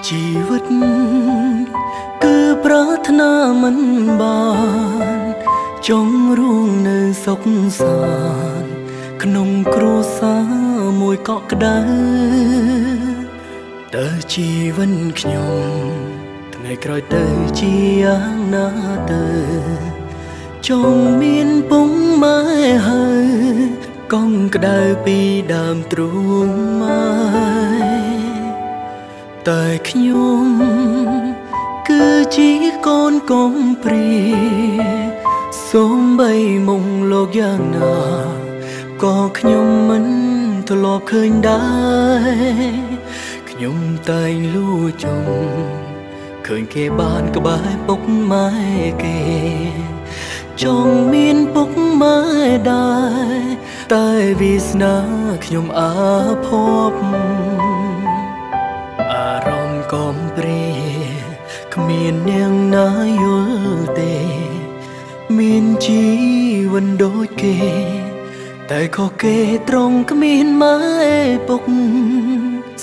ชีวิตคือปรารถนามันบานจงร่วงในสุขสันต์ក្នុងគ្រួសារមួយកក់ក្ដៅតើជីវិតខ្ញុំថ្ងៃក្រោយទៅជាយ៉ាងណាទៅចងមានពុំម៉ែហើយកង់ក្ដៅពីដើមទ្រូងម៉ែតែខ្ញុំគឺជាកូនកំព្រាសូម្បីមុងលោកយ៉ាងណាក៏ខ្ញុំមិនធ្លាប់ឃើញដែរខ្ញុំតែងលួចង់ឃើញគេបានក្បែរពុកម៉ែគេចង់មានពុកម៉ែដែរតែវាសនាខ្ញុំអាភពអារម្មណ៍កំព្រាគ្មាននាងណាយល់ទេមានជីវិតដូចគេតែខុសគេត្រង់គ្មានម៉ែពុក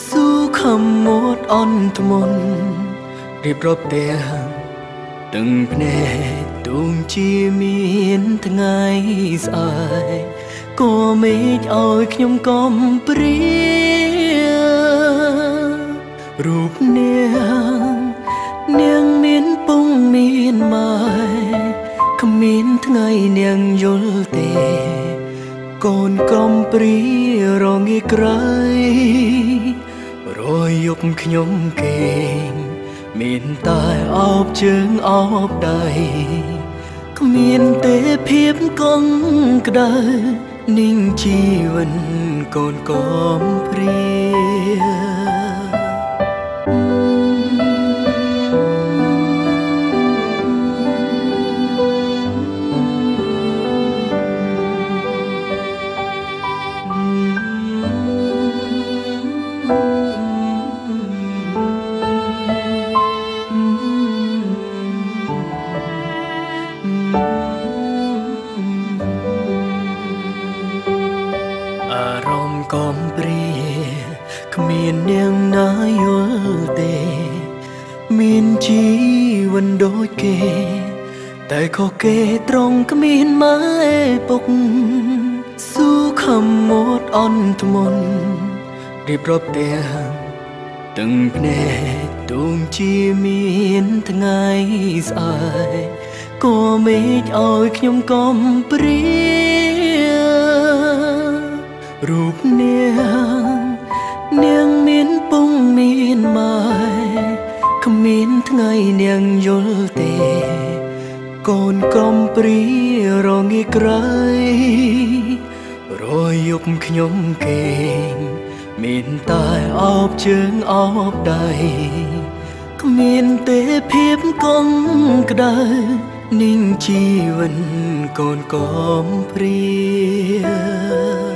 ស៊ូខំមាត់អន់ធ្មន់រៀបរាប់ទាំងទឹកភ្នែកទូងជាមានថ្ងៃស្អែកក៏មេឃឲ្យខ្ញុំកំព្រារូបនាងមានពុំមានម៉ែគ្មានថ្ងៃនាងយល់ទេកូនកំព្រារងាក្រៃរយប់ខ្ញុំគេងមានតែអោបជើងអោបដៃគ្មានទេភាពកង់ក្ដៅនិងជីវិតកូនកំព្រាអារម្មណ៍កំព្រាគ្មាននាងណាយល់ទេមានជីវិតដូចគេតែខុសគេត្រង់គ្មានម៉ែពុកស៊ូខំមាត់អន់ធ្មន់រៀបរាប់ទាំងទឹកភ្នែកទូងជាមានថ្ងៃស្អែកក៏មេឃឲ្យខ្ញុំកំព្រារូបនាងមានពុំមានម៉ែគ្មានថ្ងៃនាងយល់ទេកូនកំព្រារងាក្រៃរយប់ខ្ញុំគេងមានតែអោបជើងអោបដៃគ្មានទេភាពកង់ក្ដៅនិងជីវិតកូនកំព្រា